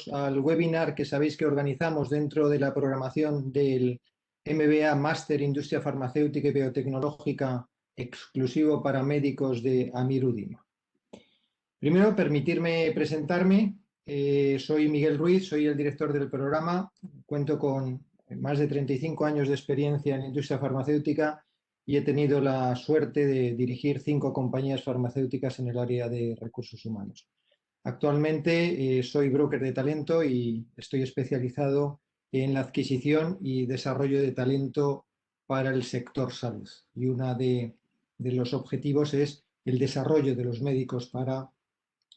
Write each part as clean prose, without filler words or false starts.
al webinar que sabéis que organizamos dentro de la programación del MBA Máster Industria Farmacéutica y Biotecnológica exclusivo para médicos de Amir Udima. Primero, permitirme presentarme. Soy Miguel Ruiz, soy el director del programa. Cuento con más de 35 años de experiencia en la industria farmacéutica y he tenido la suerte de dirigir 5 compañías farmacéuticas en el área de recursos humanos. Actualmente soy broker de talento y estoy especializado en la adquisición y desarrollo de talento para el sector salud. Y uno de los objetivos es el desarrollo de los médicos para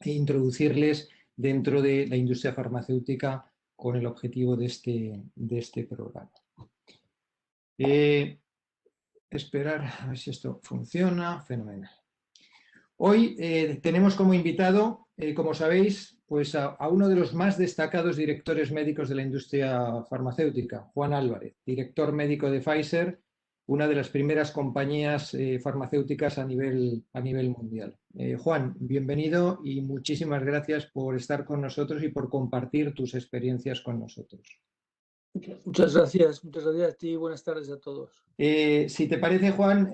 introducirles dentro de la industria farmacéutica con el objetivo de este programa. Esperar a ver si esto funciona. Fenomenal. Hoy tenemos como invitado, como sabéis, pues a uno de los más destacados directores médicos de la industria farmacéutica, Juan Álvarez, director médico de Pfizer, una de las primeras compañías farmacéuticas a nivel mundial. Juan, bienvenido y muchísimas gracias por estar con nosotros y por compartir tus experiencias con nosotros. Muchas gracias a ti y buenas tardes a todos. Si te parece, Juan,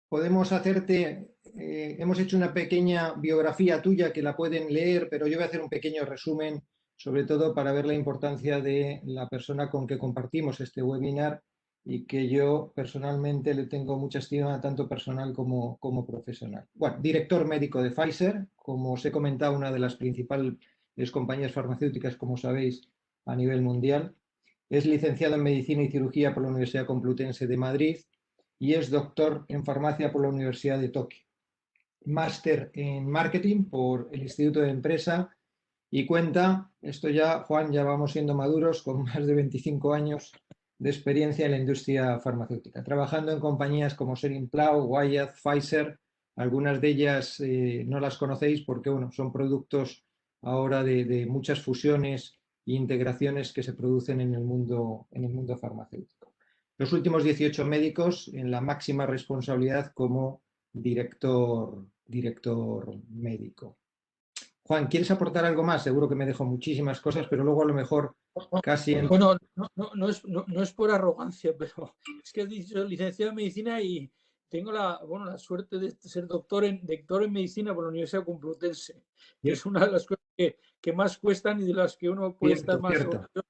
podemos hacerte, hemos hecho una pequeña biografía tuya que la pueden leer, pero yo voy a hacer un pequeño resumen, sobre todo para ver la importancia de la persona con que compartimos este webinar y que yo personalmente le tengo mucha estima, tanto personal como profesional. Bueno, director médico de Pfizer, como os he comentado, una de las principales compañías farmacéuticas, como sabéis, a nivel mundial. Es licenciado en Medicina y Cirugía por la Universidad Complutense de Madrid y es doctor en Farmacia por la Universidad de Tokio. Máster en Marketing por el Instituto de Empresa y cuenta, esto ya, Juan, ya vamos siendo maduros, con más de 25 años de experiencia en la industria farmacéutica, trabajando en compañías como Schering-Plough, Wyeth, Pfizer. Algunas de ellas no las conocéis porque bueno, son productos ahora de muchas fusiones e integraciones que se producen en el mundo farmacéutico. Los últimos 18 médicos en la máxima responsabilidad como director médico. Juan, ¿quieres aportar algo más? Seguro que me dejo muchísimas cosas, pero luego a lo mejor casi... Bueno, no es por arrogancia, pero es que has dicho licenciado en Medicina y tengo la suerte de ser doctor en Medicina por la Universidad Complutense, que es una de las cosas que más cuestan y de las que uno puede estar más orgulloso.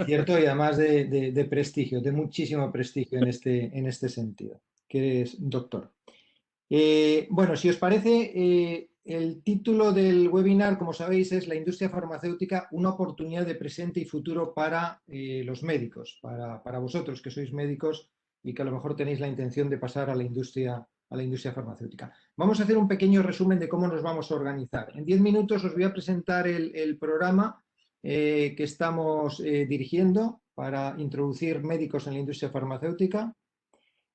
Cierto, y además de prestigio, de muchísimo prestigio en este sentido, que es doctor. Bueno, si os parece, el título del webinar, como sabéis, es La industria farmacéutica, una oportunidad de presente y futuro para los médicos, para vosotros que sois médicos y que a lo mejor tenéis la intención de pasar a la industria farmacéutica. Vamos a hacer un pequeño resumen de cómo nos vamos a organizar. En 10 minutos os voy a presentar el programa que estamos dirigiendo para introducir médicos en la industria farmacéutica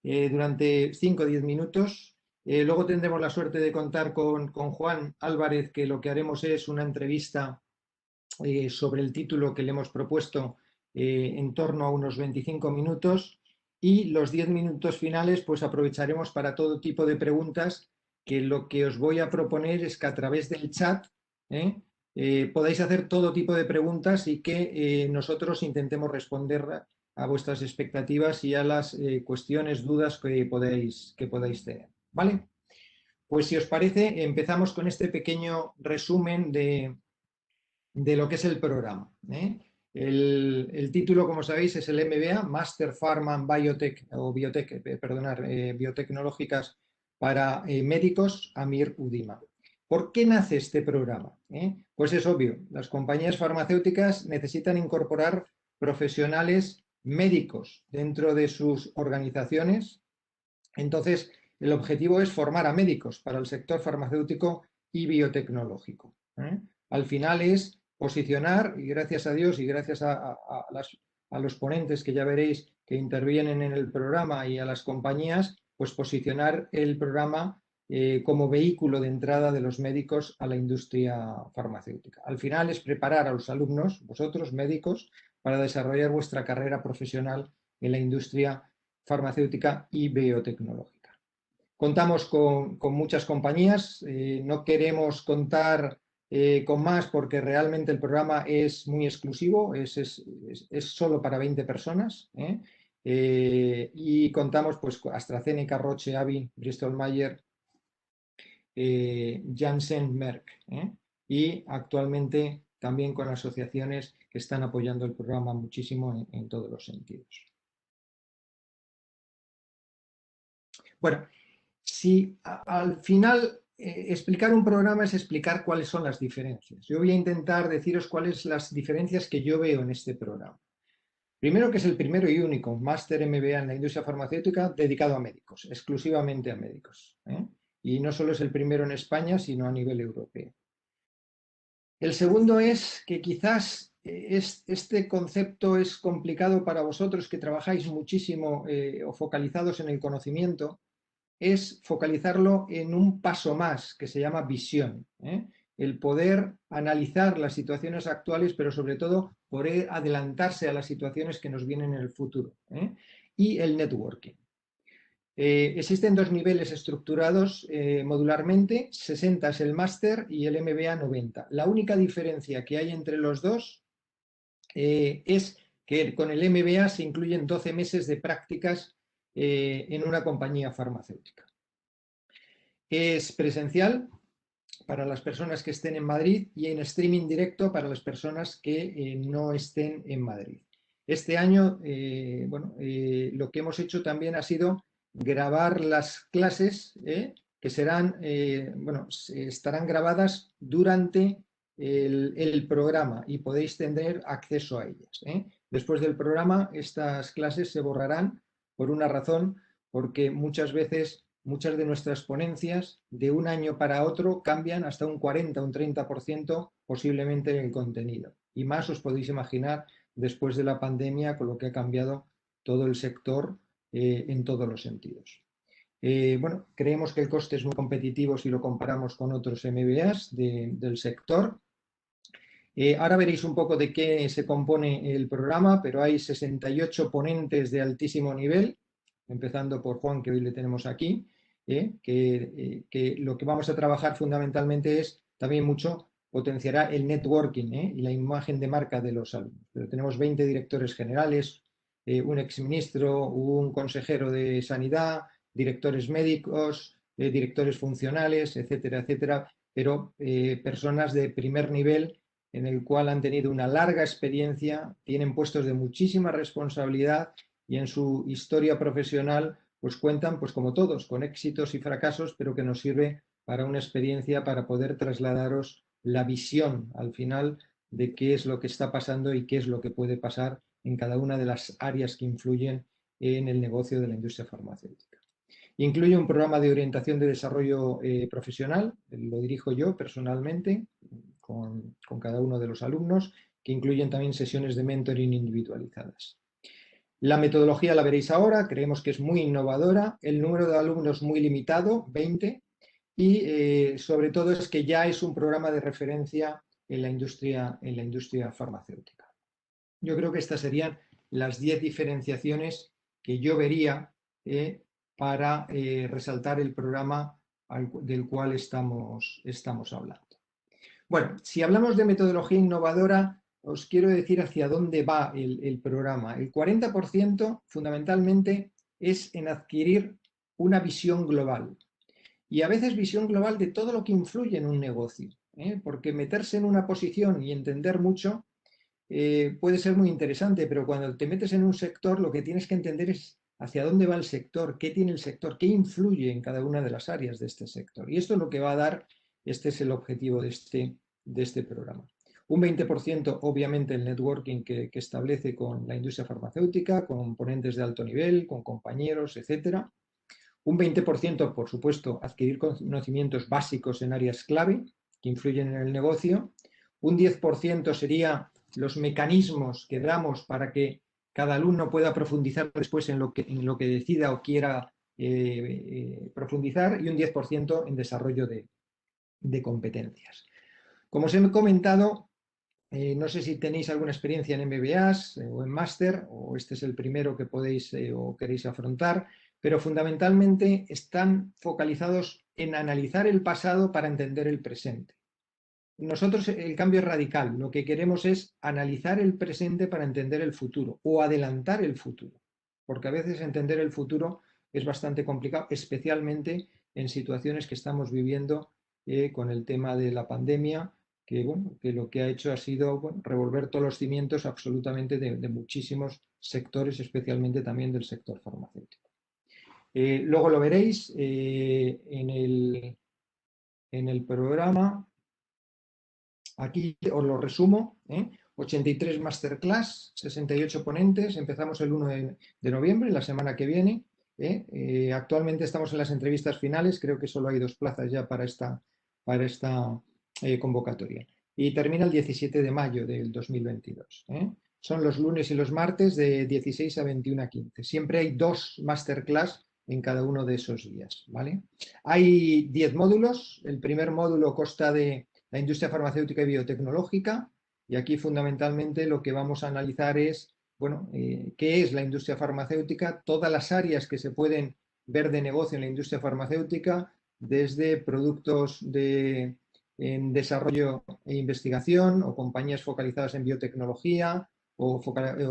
durante 5 o 10 minutos. Luego tendremos la suerte de contar con Juan Álvarez, que lo que haremos es una entrevista sobre el título que le hemos propuesto en torno a unos 25 minutos y los 10 minutos finales pues aprovecharemos para todo tipo de preguntas, que lo que os voy a proponer es que a través del chat podáis hacer todo tipo de preguntas y que nosotros intentemos responder a vuestras expectativas y a las cuestiones, dudas que podáis tener. ¿Vale? Pues si os parece, empezamos con este pequeño resumen de lo que es el programa. El título, como sabéis, es el MBA, Master Pharma Biotech, o Biotecnológicas para médicos, Amir Udima. ¿Por qué nace este programa? Pues es obvio, las compañías farmacéuticas necesitan incorporar profesionales médicos dentro de sus organizaciones. Entonces, el objetivo es formar a médicos para el sector farmacéutico y biotecnológico. Al final es posicionar, y gracias a Dios y gracias a los ponentes que ya veréis que intervienen en el programa y a las compañías, pues posicionar el programa como vehículo de entrada de los médicos a la industria farmacéutica. Al final es preparar a los alumnos, vosotros médicos, para desarrollar vuestra carrera profesional en la industria farmacéutica y biotecnológica. Contamos con muchas compañías, no queremos contar con más porque realmente el programa es muy exclusivo, es solo para 20 personas, y contamos pues con AstraZeneca, Roche, Abbott, Bristol Myers, Janssen, Merck, y actualmente también con asociaciones que están apoyando el programa muchísimo en todos los sentidos. Bueno, si al final explicar un programa es explicar cuáles son las diferencias. Yo voy a intentar deciros cuáles son las diferencias que yo veo en este programa. Primero, que es el primero y único máster MBA en la industria farmacéutica dedicado a médicos, exclusivamente a médicos. Y no solo es el primero en España, sino a nivel europeo. El segundo es que quizás este concepto es complicado para vosotros que trabajáis muchísimo o focalizados en el conocimiento, es focalizarlo en un paso más que se llama visión. El poder analizar las situaciones actuales, pero sobre todo poder adelantarse a las situaciones que nos vienen en el futuro. Y el networking. Existen dos niveles estructurados modularmente, 60 es el máster y el MBA 90. La única diferencia que hay entre los dos es que con el MBA se incluyen 12 meses de prácticas en una compañía farmacéutica. Es presencial para las personas que estén en Madrid y en streaming directo para las personas que no estén en Madrid. Este año, lo que hemos hecho también ha sido grabar las clases que serán, estarán grabadas durante el programa y podéis tener acceso a ellas. Después del programa, estas clases se borrarán por una razón, porque muchas veces muchas de nuestras ponencias de un año para otro cambian hasta un 40, un 30% posiblemente en el contenido. Y más os podéis imaginar después de la pandemia con lo que ha cambiado todo el sector en todos los sentidos. Creemos que el coste es muy competitivo si lo comparamos con otros MBAs del sector. Ahora veréis un poco de qué se compone el programa, pero hay 68 ponentes de altísimo nivel, empezando por Juan, que hoy le tenemos aquí, que lo que vamos a trabajar fundamentalmente es también mucho potenciará el networking y la imagen de marca de los alumnos. Pero tenemos 20 directores generales, un exministro, un consejero de sanidad, directores médicos, directores funcionales, etcétera, etcétera, pero personas de primer nivel en el cual han tenido una larga experiencia, tienen puestos de muchísima responsabilidad y en su historia profesional pues cuentan, pues como todos, con éxitos y fracasos, pero que nos sirve para una experiencia para poder trasladaros la visión al final de qué es lo que está pasando y qué es lo que puede pasar en cada una de las áreas que influyen en el negocio de la industria farmacéutica. Incluye un programa de orientación de desarrollo profesional, lo dirijo yo personalmente con cada uno de los alumnos, que incluyen también sesiones de mentoring individualizadas. La metodología la veréis ahora, creemos que es muy innovadora, el número de alumnos muy limitado, 20, y sobre todo es que ya es un programa de referencia en la industria farmacéutica. Yo creo que estas serían las 10 diferenciaciones que yo vería para resaltar el programa del cual estamos hablando. Bueno, si hablamos de metodología innovadora, os quiero decir hacia dónde va el programa. El 40% fundamentalmente es en adquirir una visión global. Y a veces visión global de todo lo que influye en un negocio. Porque meterse en una posición y entender mucho puede ser muy interesante, pero cuando te metes en un sector lo que tienes que entender es hacia dónde va el sector, qué tiene el sector, qué influye en cada una de las áreas de este sector. Y esto es lo que va a dar, este es el objetivo de este programa. Un 20% obviamente el networking que establece con la industria farmacéutica, con ponentes de alto nivel, con compañeros, etcétera. Un 20%, por supuesto, adquirir conocimientos básicos en áreas clave que influyen en el negocio. Un 10% sería los mecanismos que damos para que cada alumno pueda profundizar después en lo que decida o quiera profundizar, y un 10% en desarrollo de competencias. Como os he comentado, no sé si tenéis alguna experiencia en MBAs o en máster, o este es el primero que podéis o queréis afrontar, pero fundamentalmente están focalizados en analizar el pasado para entender el presente. nosotros el cambio es radical. Lo que queremos es analizar el presente para entender el futuro o adelantar el futuro. Porque a veces entender el futuro es bastante complicado, especialmente en situaciones que estamos viviendo con el tema de la pandemia, que, bueno, que lo que ha hecho ha sido, bueno, revolver todos los cimientos absolutamente de muchísimos sectores, especialmente también del sector farmacéutico. Luego lo veréis en el programa. Aquí os lo resumo, 83 masterclass, 68 ponentes, empezamos el 1 de noviembre, la semana que viene. Actualmente estamos en las entrevistas finales, creo que solo hay 2 plazas ya para esta convocatoria. Y termina el 17 de mayo del 2022. Son los lunes y los martes de 16 a 21 a 15. Siempre hay 2 masterclass en cada uno de esos días, ¿vale? Hay 10 módulos. El primer módulo consta de la industria farmacéutica y biotecnológica, y aquí fundamentalmente lo que vamos a analizar es, bueno, qué es la industria farmacéutica, todas las áreas que se pueden ver de negocio en la industria farmacéutica, desde productos en desarrollo e investigación o compañías focalizadas en biotecnología o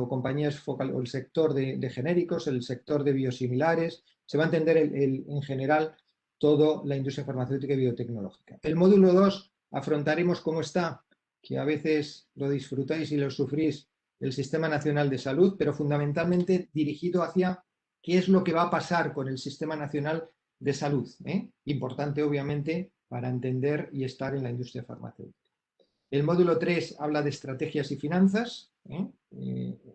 compañías o el sector de genéricos, el sector de biosimilares. Se va a entender en general toda la industria farmacéutica y biotecnológica. El módulo 2 afrontaremos cómo está, que a veces lo disfrutáis y lo sufrís, el Sistema Nacional de Salud, pero fundamentalmente dirigido hacia qué es lo que va a pasar con el Sistema Nacional de Salud. Importante, obviamente, para entender y estar en la industria farmacéutica. El módulo 3 habla de estrategias y finanzas.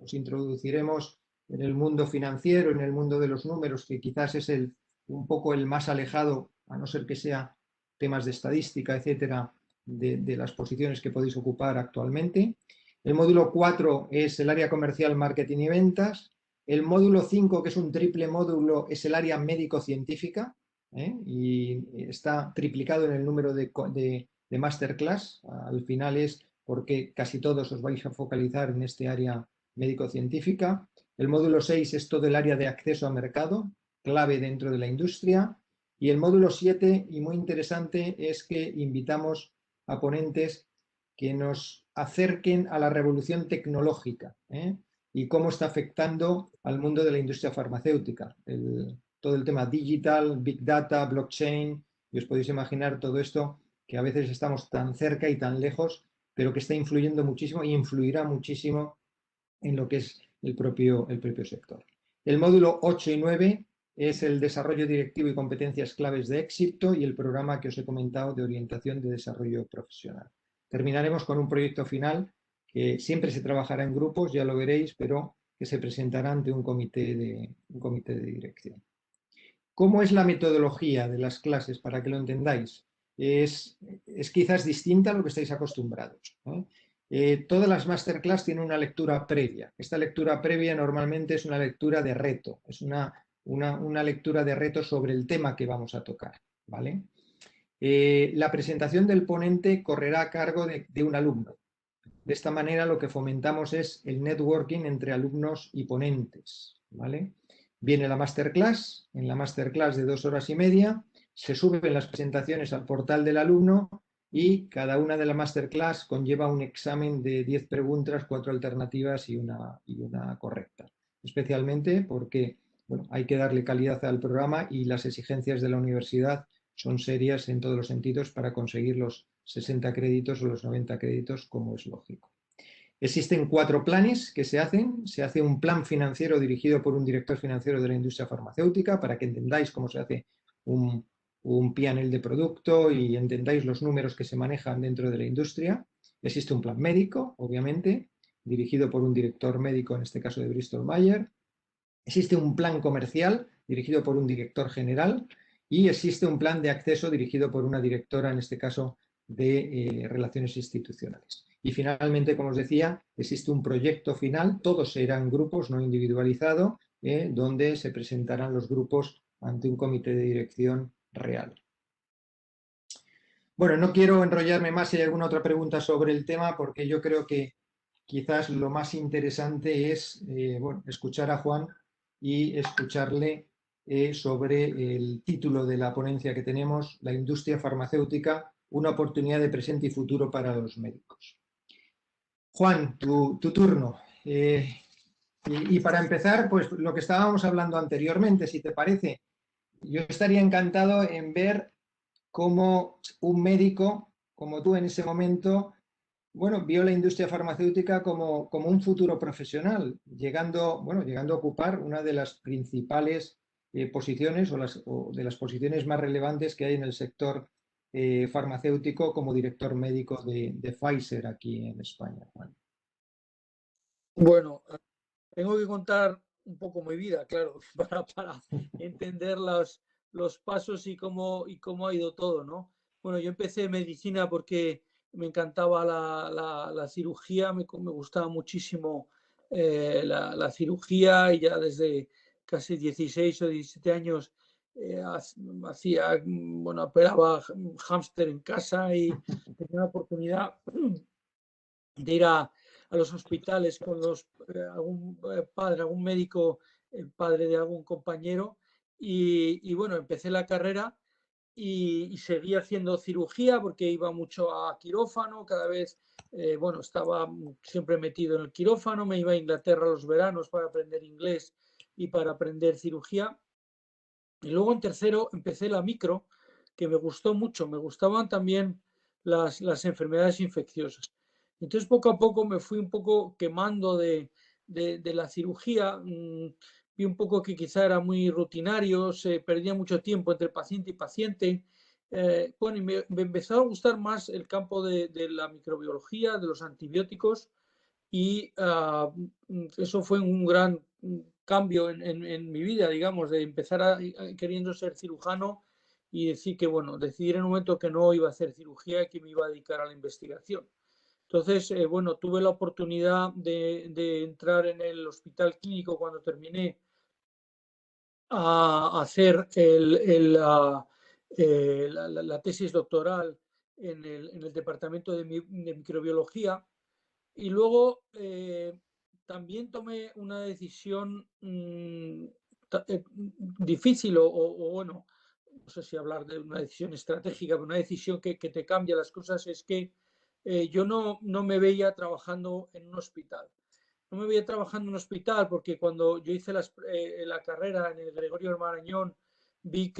Os introduciremos en el mundo financiero, en el mundo de los números, que quizás es un poco el más alejado, a no ser que sea temas de estadística, etcétera, de las posiciones que podéis ocupar actualmente. El módulo 4 es el área comercial, marketing y ventas. El módulo 5, que es un triple módulo, es el área médico-científica, y está triplicado en el número de masterclass. Al final es porque casi todos os vais a focalizar en este área médico-científica. El módulo 6 es todo el área de acceso a mercado, clave dentro de la industria. Y el módulo 7, y muy interesante, es que invitamos a ponentes que nos acerquen a la revolución tecnológica y cómo está afectando al mundo de la industria farmacéutica. Todo el tema digital, big data, blockchain, y os podéis imaginar todo esto que a veces estamos tan cerca y tan lejos, pero que está influyendo muchísimo y influirá muchísimo en lo que es el propio sector. El módulo 8 y 9 es el desarrollo directivo y competencias claves de éxito y el programa que os he comentado de orientación de desarrollo profesional. Terminaremos con un proyecto final que siempre se trabajará en grupos, ya lo veréis, pero que se presentará ante un comité de dirección. ¿Cómo es la metodología de las clases? Para que lo entendáis. Es quizás distinta a lo que estáis acostumbrados. Todas las masterclass tienen una lectura previa. Esta lectura previa normalmente es una lectura de reto, es una lectura de reto sobre el tema que vamos a tocar, ¿vale? La presentación del ponente correrá a cargo de un alumno. De esta manera lo que fomentamos es el networking entre alumnos y ponentes, ¿vale? Viene la masterclass, en la masterclass de 2 horas y media, se suben las presentaciones al portal del alumno y cada una de las masterclass conlleva un examen de 10 preguntas, 4 alternativas y una correcta. Especialmente porque, bueno, hay que darle calidad al programa y las exigencias de la universidad son serias en todos los sentidos para conseguir los 60 créditos o los 90 créditos, como es lógico. Existen 4 planes que se hacen. Se hace un plan financiero dirigido por un director financiero de la industria farmacéutica para que entendáis cómo se hace un P&L de producto y entendáis los números que se manejan dentro de la industria. Existe un plan médico, obviamente, dirigido por un director médico, en este caso de Bristol Myers. Existe un plan comercial dirigido por un director general y existe un plan de acceso dirigido por una directora, en este caso de relaciones institucionales. Y finalmente, como os decía, existe un proyecto final, todos serán grupos, no individualizado, donde se presentarán los grupos ante un comité de dirección real. Bueno, no quiero enrollarme más si hay alguna otra pregunta sobre el tema, porque yo creo que quizás lo más interesante es bueno, escuchar a Juan y escucharle sobre el título de la ponencia que tenemos, la industria farmacéutica una oportunidad de presente y futuro para los médicos. Juan, tu turno. Y para empezar, pues lo que estábamos hablando anteriormente, si te parece, yo estaría encantado en ver cómo un médico, como tú en ese momento, bueno, vio la industria farmacéutica como un futuro profesional, llegando a ocupar una de las principales posiciones o de las posiciones más relevantes que hay en el sector farmacéutico como director médico de Pfizer aquí en España. Juan. Bueno, tengo que contar un poco mi vida, claro, para entender los pasos y cómo ha ido todo, ¿no? Bueno, yo empecé medicina porque me encantaba la cirugía, me gustaba muchísimo la cirugía y ya desde casi 16 o 17 años hacía, bueno, operaba hámster en casa y tenía la oportunidad de ir a los hospitales con algún padre, algún médico, el padre de algún compañero. Y bueno, empecé la carrera y seguí haciendo cirugía porque iba mucho a quirófano, cada vez, bueno, estaba siempre metido en el quirófano, me iba a Inglaterra los veranos para aprender inglés y para aprender cirugía. Y luego en tercero empecé la micro, que me gustó mucho, me gustaban también las enfermedades infecciosas. Entonces poco a poco me fui un poco quemando de la cirugía, vi un poco que quizá era muy rutinario, se perdía mucho tiempo entre paciente y paciente. Bueno, y me empezó a gustar más el campo de la microbiología, de los antibióticos, y eso fue un gran cambio en mi vida, digamos, de empezar queriendo ser cirujano y decir que, bueno, decidir en un momento que no iba a hacer cirugía y que me iba a dedicar a la investigación. Entonces, bueno, tuve la oportunidad de entrar en el hospital clínico cuando terminé a hacer la tesis doctoral en el departamento de microbiología. Y luego también tomé una decisión difícil bueno, no sé si hablar de una decisión estratégica, pero una decisión que te cambia las cosas, es que yo no me veía trabajando en un hospital. No me veía trabajando en un hospital porque cuando yo hice la carrera en el Gregorio Marañón vi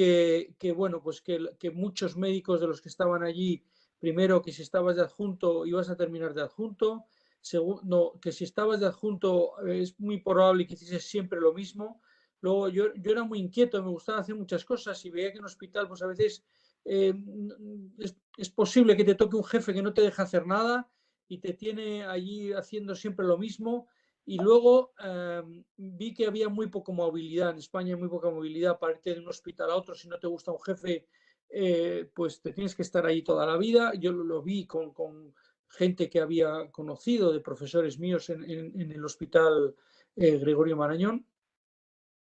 bueno, pues que muchos médicos de los que estaban allí, primero que si estabas de adjunto ibas a terminar de adjunto, segundo que si estabas de adjunto es muy probable que hicieses siempre lo mismo. Luego yo era muy inquieto, me gustaba hacer muchas cosas y veía que en un hospital pues a veces es posible que te toque un jefe que no te deja hacer nada y te tiene allí haciendo siempre lo mismo. Y luego vi que había muy poca movilidad, en España hay muy poca movilidad para irte de un hospital a otro. Si no te gusta un jefe, pues te tienes que estar ahí toda la vida. Yo lo vi con gente que había conocido, de profesores míos en el hospital Gregorio Marañón.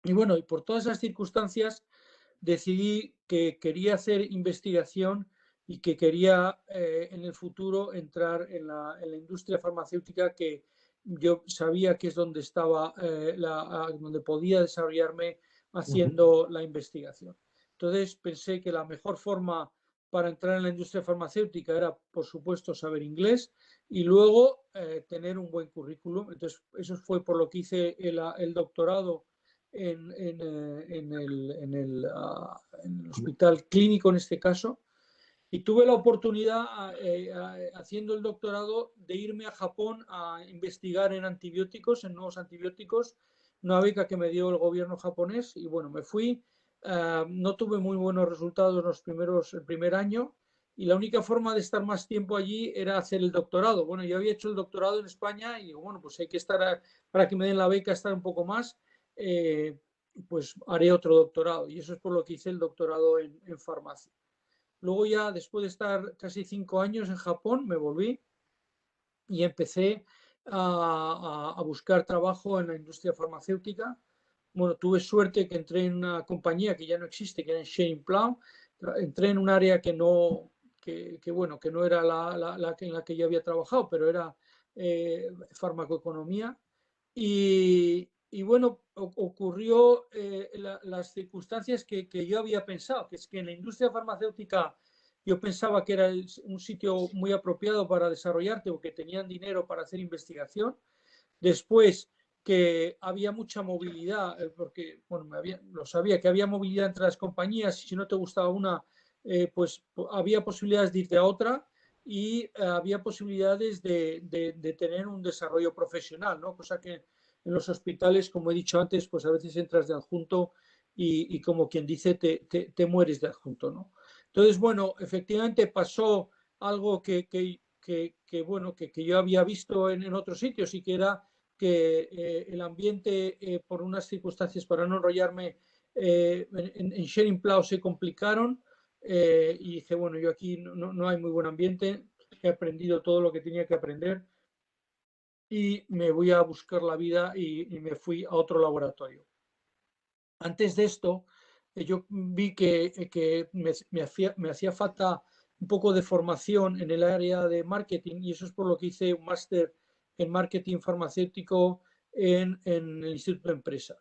Y bueno, y por todas esas circunstancias decidí que quería hacer investigación y que quería en el futuro entrar en la industria farmacéutica, que yo sabía que es donde estaba, donde podía desarrollarme haciendo la investigación. Entonces pensé que la mejor forma para entrar en la industria farmacéutica era, por supuesto, saber inglés y luego tener un buen currículum. Entonces eso fue por lo que hice el doctorado en el hospital clínico en este caso, y tuve la oportunidad, haciendo el doctorado, de irme a Japón a investigar en antibióticos, en nuevos antibióticos, una beca que me dio el gobierno japonés, y bueno, me fui. No tuve muy buenos resultados el primer año, y la única forma de estar más tiempo allí era hacer el doctorado. Bueno, yo había hecho el doctorado en España y digo, bueno, pues hay que estar, para que me den la beca, estar un poco más, pues haré otro doctorado, y eso es por lo que hice el doctorado en farmacia. Luego ya, después de estar casi 5 años en Japón, me volví y empecé a buscar trabajo en la industria farmacéutica. Bueno, tuve suerte que entré en una compañía que ya no existe, que era en Schering-Plough. Entré en un área bueno, que no era en la que yo había trabajado, pero era farmacoeconomía. Y bueno, ocurrió las circunstancias que yo había pensado, que es que en la industria farmacéutica yo pensaba que era un sitio muy apropiado para desarrollarte porque tenían dinero para hacer investigación. Después, que había mucha movilidad, porque bueno, lo sabía, que había movilidad entre las compañías y si no te gustaba una, pues había posibilidades de irte a otra y había posibilidades de tener un desarrollo profesional, ¿no? Cosa que en los hospitales, como he dicho antes, pues a veces entras de adjunto y como quien dice, te mueres de adjunto, ¿no? Entonces, bueno, efectivamente pasó algo bueno, que yo había visto en otros sitios y que era que el ambiente, por unas circunstancias, para no enrollarme, en Sharing Plow se complicaron y dije, bueno, yo aquí no hay muy buen ambiente, he aprendido todo lo que tenía que aprender y me voy a buscar la vida y me fui a otro laboratorio. Antes de esto, yo vi que me hacía falta un poco de formación en el área de marketing y eso es por lo que hice un máster en marketing farmacéutico en el Instituto de Empresa.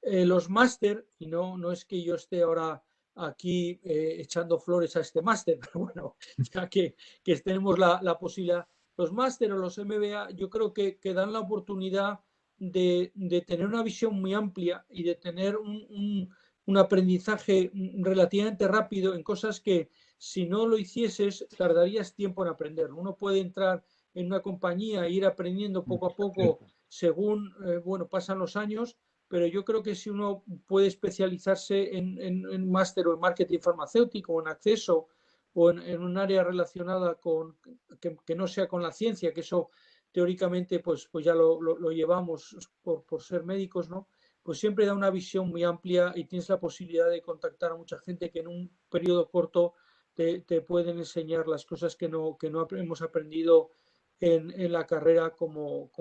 Los máster, y no es que yo esté ahora aquí echando flores a este máster, pero bueno, ya que tenemos la posibilidad, los máster o los MBA yo creo que dan la oportunidad de tener una visión muy amplia y de tener un aprendizaje relativamente rápido en cosas que si no lo hicieses tardarías tiempo en aprender. Uno puede entrar en una compañía e ir aprendiendo poco a poco según bueno, pasan los años, pero yo creo que si uno puede especializarse en máster o en marketing farmacéutico o en acceso o en un área relacionada con que no sea con la ciencia, que eso teóricamente pues ya lo llevamos por ser médicos, ¿no? Pues siempre da una visión muy amplia y tienes la posibilidad de contactar a mucha gente que en un periodo corto te pueden enseñar las cosas que no hemos aprendido en la carrera como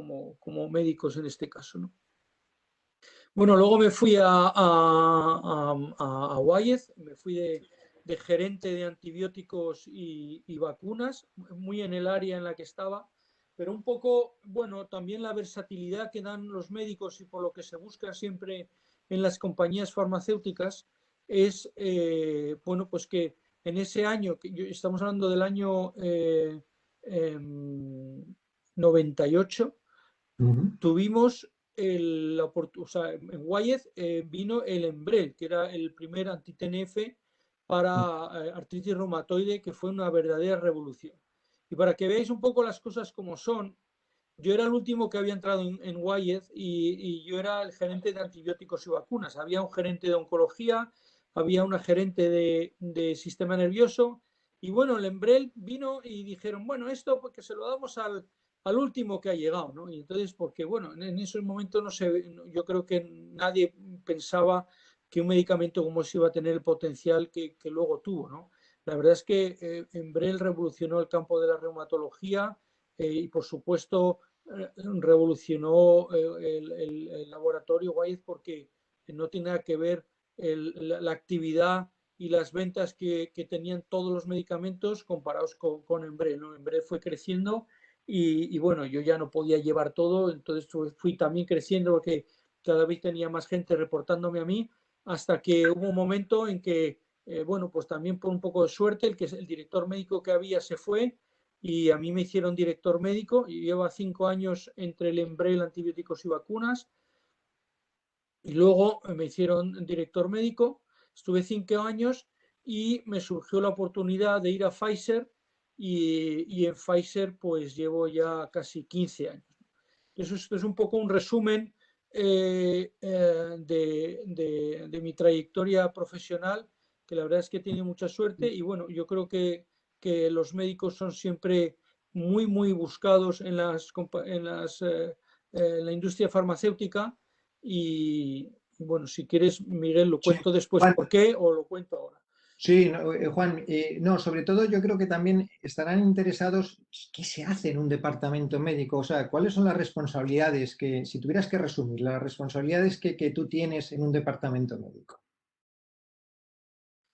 médicos en este caso, ¿no? Bueno, luego me fui a Wyeth, me fui de gerente de antibióticos y vacunas, muy en el área en la que estaba, pero un poco, bueno, también la versatilidad que dan los médicos y por lo que se busca siempre en las compañías farmacéuticas es, bueno, pues que en ese año, estamos hablando del año 98, tuvimos o sea, en Wyeth vino el Enbrel, que era el primer anti-TNF para artritis reumatoide, que fue una verdadera revolución. Y para que veáis un poco las cosas como son, yo era el último que había entrado en Wyeth y yo era el gerente de antibióticos y vacunas. Había un gerente de oncología, había una gerente de sistema nervioso y bueno, el Enbrel vino y dijeron, bueno, esto porque se lo damos al último que ha llegado, ¿no? Y entonces, porque bueno, en esos momentos no se, yo creo que nadie pensaba que un medicamento como ese iba a tener el potencial que luego tuvo, ¿no? La verdad es que Enbrel revolucionó el campo de la reumatología y por supuesto revolucionó el laboratorio Wyeth porque no tiene nada que ver la actividad y las ventas que tenían todos los medicamentos comparados con Enbrel, ¿no? Enbrel fue creciendo y bueno, yo ya no podía llevar todo, entonces fui también creciendo porque cada vez tenía más gente reportándome a mí, hasta que hubo un momento en que, bueno, pues también por un poco de suerte, el director médico que había se fue y a mí me hicieron director médico y lleva 5 años entre el Enbrel, antibióticos y vacunas y luego me hicieron director médico, estuve 5 años y me surgió la oportunidad de ir a Pfizer y en Pfizer pues llevo ya casi 15 años. Entonces esto es un poco un resumen de mi trayectoria profesional, que la verdad es que he tenido mucha suerte y bueno, yo creo que los médicos son siempre muy buscados en la industria farmacéutica y bueno, si quieres, Miguel, lo Sí, cuento después Juan, por qué o lo cuento ahora. sí, no, Juan, no, sobre todo yo creo que también estarán interesados qué se hace en un departamento médico, o sea, cuáles son las responsabilidades que, si tuvieras que resumir, las responsabilidades que tú tienes en un departamento médico.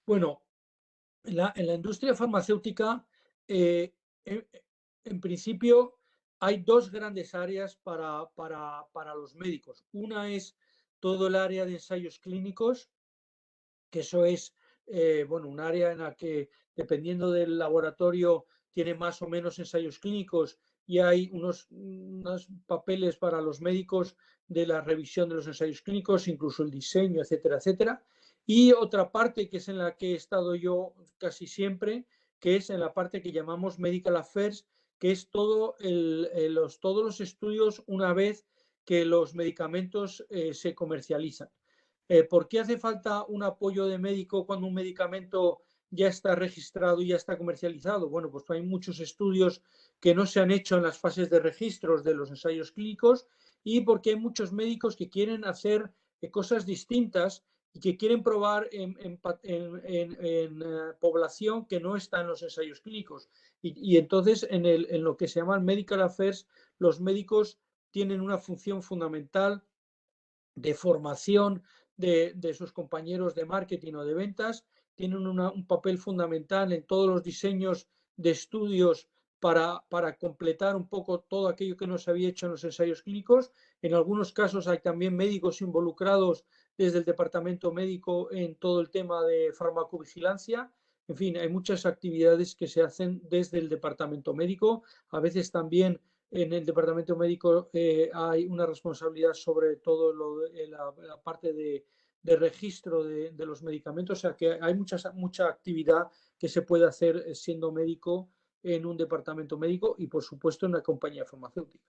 Bueno, en la industria farmacéutica, eh, en, en principio, hay dos grandes áreas para los médicos. Una es todo el área de ensayos clínicos, que eso es bueno, un área en la que dependiendo del laboratorio, tiene más o menos ensayos clínicos y hay unos papeles para los médicos de la revisión de los ensayos clínicos, incluso el diseño, etcétera, etcétera. Y otra parte que es en la que he estado yo casi siempre, que es en la parte que llamamos Medical Affairs, que es todos los estudios una vez que los medicamentos se comercializan. ¿Por qué hace falta un apoyo de médico cuando un medicamento ya está registrado y ya está comercializado? Bueno, pues hay muchos estudios que no se han hecho en las fases de registros de los ensayos clínicos y porque hay muchos médicos que quieren hacer cosas distintas y que quieren probar en población que no está en los ensayos clínicos. Y entonces en lo que se llama Medical Affairs, los médicos tienen una función fundamental de formación de sus compañeros de marketing o de ventas, tienen un papel fundamental en todos los diseños de estudios para completar un poco todo aquello que no se había hecho en los ensayos clínicos. En algunos casos hay también médicos involucrados desde el departamento médico en todo el tema de farmacovigilancia. En fin, hay muchas actividades que se hacen desde el departamento médico, a veces también en el departamento médico hay una responsabilidad sobre todo la parte de registro de los medicamentos, o sea que hay mucha actividad que se puede hacer siendo médico en un departamento médico y por supuesto en una compañía farmacéutica.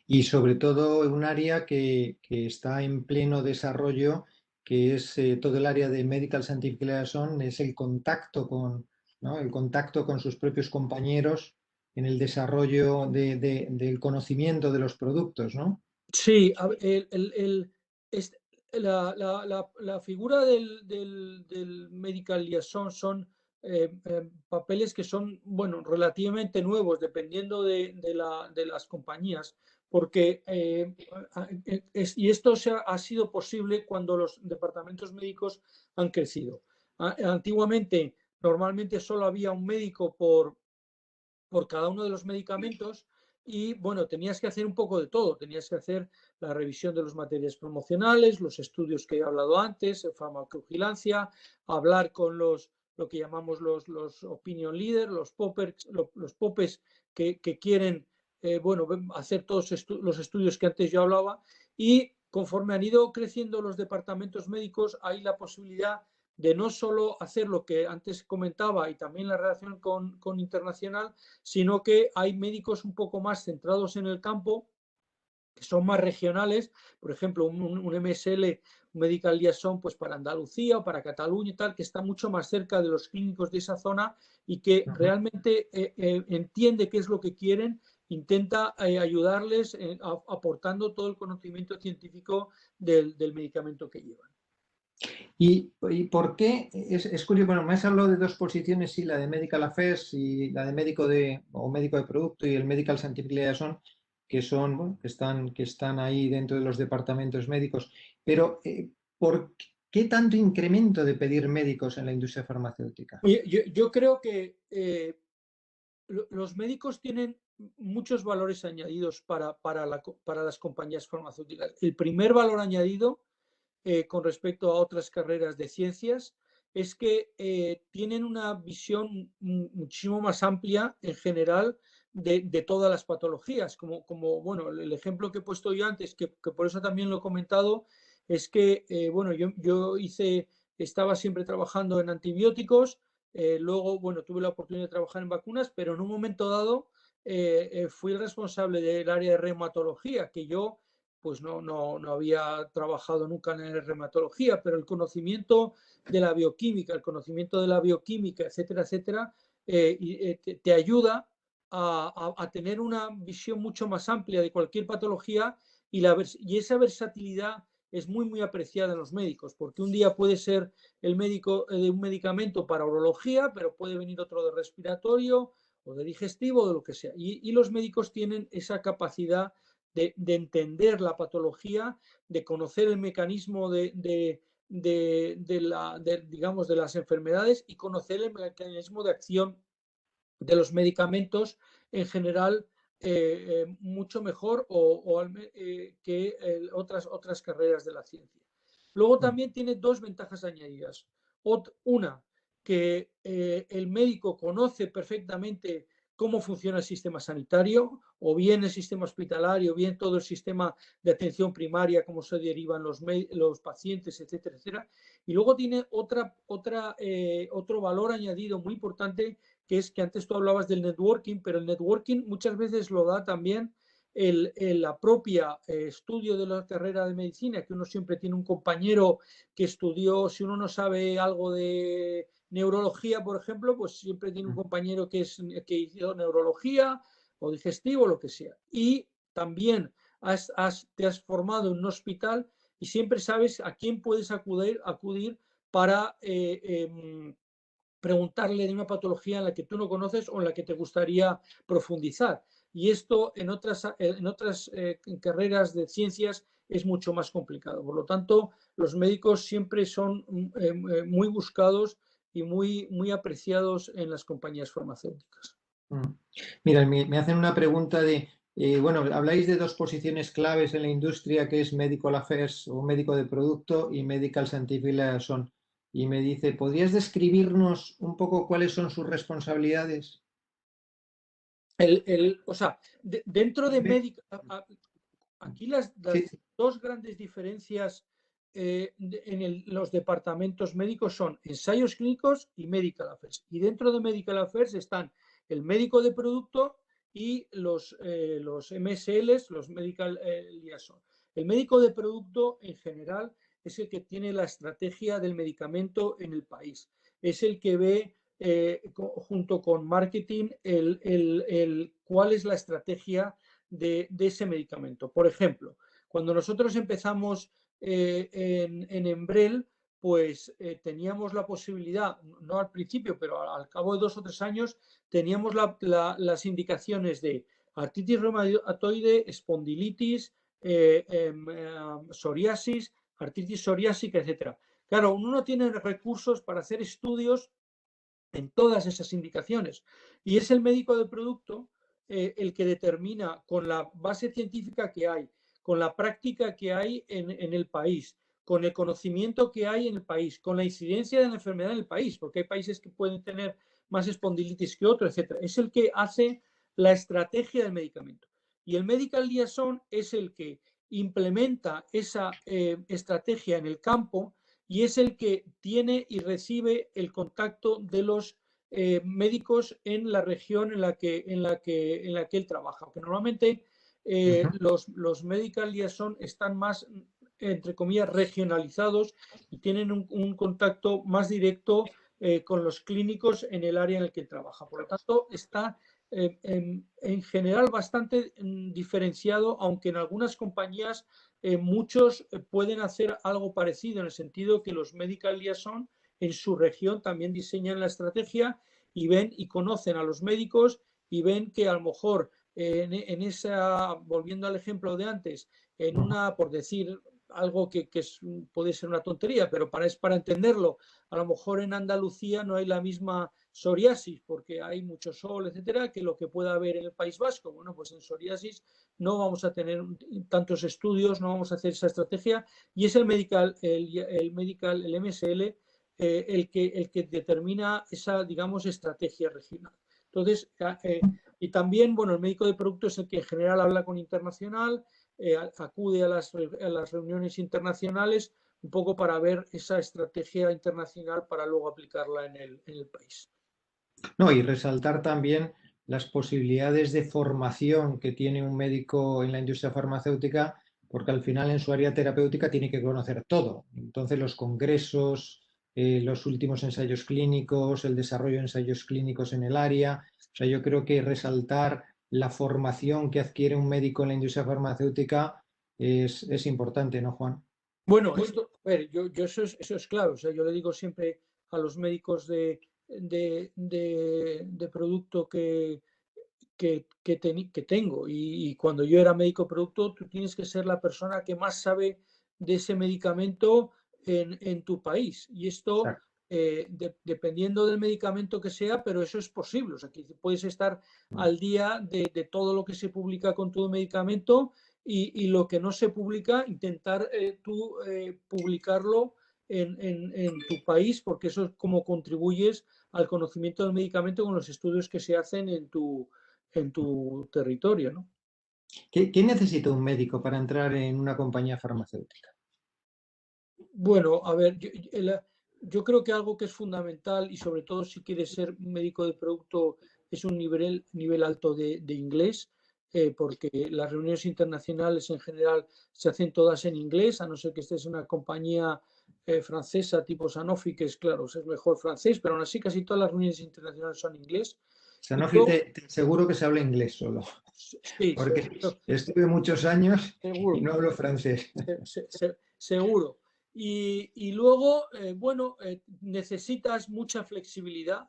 Y sobre todo un área que está en pleno desarrollo, que es todo el área de Medical Scientific Liaison, es el contacto con, ¿no? El contacto con sus propios compañeros en el desarrollo del conocimiento de los productos, ¿no? Sí, es- la figura del medical liaison son papeles que son, bueno, relativamente nuevos, dependiendo de las compañías, porque, y esto ha sido posible cuando los departamentos médicos han crecido. Antiguamente, normalmente solo había un médico por cada uno de los medicamentos y bueno, tenías que hacer un poco de todo, tenías que hacer la revisión de los materiales promocionales, los estudios que he hablado antes, farmacovigilancia, hablar con lo que llamamos los opinion leaders, los popes que quieren bueno, hacer todos los estudios que antes yo hablaba y conforme han ido creciendo los departamentos médicos hay la posibilidad de no solo hacer lo que antes comentaba y también la relación con internacional, sino que hay médicos un poco más centrados en el campo, que son más regionales, por ejemplo, un MSL, un Medical Liaison, pues para Andalucía o para Cataluña y tal, que está mucho más cerca de los clínicos de esa zona y que realmente entiende qué es lo que quieren, intenta ayudarles aportando todo el conocimiento científico del medicamento que llevan. ¿Y por qué? Es curioso, bueno, me has hablado de dos posiciones, sí, la de Medical Affairs y la de médico de producto y el Medical Scientific Liaison, que son, bueno, que están ahí dentro de los departamentos médicos. Pero, ¿por qué tanto incremento de pedir médicos en la industria farmacéutica? Oye, yo creo que los médicos tienen muchos valores añadidos para las compañías farmacéuticas. El primer valor añadido con respecto a otras carreras de ciencias es que tienen una visión muchísimo más amplia en general de todas las patologías. Como, bueno, el ejemplo que he puesto yo antes, que por eso también lo he comentado, es que, bueno, yo estaba siempre trabajando en antibióticos, luego, bueno, tuve la oportunidad de trabajar en vacunas, pero en un momento dado fui el responsable del área de reumatología, que yo pues no había trabajado nunca en reumatología, pero el conocimiento de la bioquímica, etcétera, etcétera, te ayuda a tener una visión mucho más amplia de cualquier patología y esa versatilidad es muy apreciada en los médicos, porque un día puede ser el médico de un medicamento para urología, pero puede venir otro de respiratorio o de digestivo, o de lo que sea. Y los médicos tienen esa capacidad de entender la patología, de conocer el mecanismo digamos, de las enfermedades y conocer el mecanismo de acción de los medicamentos en general mucho mejor que otras carreras de la ciencia. Luego también tiene dos ventajas añadidas. Una, que el médico conoce perfectamente cómo funciona el sistema sanitario, o bien el sistema hospitalario, o bien todo el sistema de atención primaria, cómo se derivan los pacientes, etcétera, etcétera. Y luego tiene otro valor añadido muy importante, que es que antes tú hablabas del networking, pero el networking muchas veces lo da también la propia estudio de la carrera de medicina, que uno siempre tiene un compañero que estudió, si uno no sabe algo de neurología, por ejemplo, pues siempre tiene un compañero que hizo neurología o digestivo, lo que sea. Y también te has formado en un hospital y siempre sabes a quién puedes acudir para preguntarle de una patología en la que tú no conoces o en la que te gustaría profundizar. Y esto en otras carreras de ciencias es mucho más complicado. Por lo tanto, los médicos siempre son muy buscados y muy apreciados en las compañías farmacéuticas. Mira, me hacen una pregunta de, bueno, habláis de dos posiciones claves en la industria, que es Medical Affairs o médico de producto y Medical Scientific Liaison. Y me dice, ¿podrías describirnos un poco cuáles son sus responsabilidades? O sea, dentro de médica, aquí las Sí, dos grandes diferencias los departamentos médicos son ensayos clínicos y medical affairs. Y dentro de medical affairs están el médico de producto y los MSLs, los medical liaison. El médico de producto en general es el que tiene la estrategia del medicamento en el país. Es el que ve junto con marketing cuál es la estrategia de ese medicamento. Por ejemplo, cuando nosotros empezamos en Enbrel, pues teníamos la posibilidad, no al principio, pero al cabo de 2 o 3 años, teníamos las indicaciones de artritis reumatoide, espondilitis, psoriasis, artritis psoriásica, etc. Claro, uno no tiene recursos para hacer estudios en todas esas indicaciones. Y es el médico de producto el que determina, con la base científica que hay, con la práctica que hay en el país, con el conocimiento que hay en el país, con la incidencia de la enfermedad en el país, porque hay países que pueden tener más espondilitis que otros, etc. Es el que hace la estrategia del medicamento. Y el medical liaison es el que implementa esa estrategia en el campo y es el que tiene y recibe el contacto de los médicos en la región en la que él trabaja. Porque normalmente los medical liaison están más, entre comillas, regionalizados y tienen un contacto más directo con los clínicos en el área en el que trabaja. Por lo tanto, está en general bastante diferenciado, aunque en algunas compañías muchos pueden hacer algo parecido, en el sentido que los medical liaison en su región también diseñan la estrategia y ven y conocen a los médicos y ven que a lo mejor en esa, volviendo al ejemplo de antes, en una, por decir algo que puede ser una tontería, pero es para entenderlo, a lo mejor en Andalucía no hay la misma psoriasis porque hay mucho sol, etcétera, que lo que pueda haber en el País Vasco. Bueno, pues en psoriasis no vamos a tener tantos estudios, no vamos a hacer esa estrategia y es el MSL el que determina esa, digamos, estrategia regional. Entonces, y también, bueno, el médico de producto es el que en general habla con internacional, acude a las reuniones internacionales un poco para ver esa estrategia internacional para luego aplicarla en el país. no, y resaltar también las posibilidades de formación que tiene un médico en la industria farmacéutica, porque al final en su área terapéutica tiene que conocer todo. Entonces los congresos, los últimos ensayos clínicos, el desarrollo de ensayos clínicos en el área. O sea, yo creo que resaltar la formación que adquiere un médico en la industria farmacéutica es importante, ¿no, Juan? Bueno, esto, a ver, yo eso es claro. O sea, yo le digo siempre a los médicos de producto que tengo. Y cuando yo era médico producto, tú tienes que ser la persona que más sabe de ese medicamento en tu país. Y esto, Exacto. dependiendo del medicamento que sea, pero eso es posible. O sea, que puedes estar al día de todo lo que se publica con tu medicamento y lo que no se publica, intentar tú publicarlo en tu país, porque eso es como contribuyes al conocimiento del medicamento con los estudios que se hacen en tu territorio, ¿no? ¿Qué necesita un médico para entrar en una compañía farmacéutica? Bueno, a ver, yo creo que algo que es fundamental y sobre todo si quieres ser médico de producto es un nivel alto de inglés, porque las reuniones internacionales en general se hacen todas en inglés, a no ser que estés en una compañía francesa tipo Sanofi, que es claro, es mejor francés, pero aún así casi todas las reuniones internacionales son en inglés. Y Sanofi yo, te aseguro que se habla inglés solo, sí, porque estuve muchos años y seguro. no hablo francés. Seguro. Y luego, bueno, necesitas mucha flexibilidad,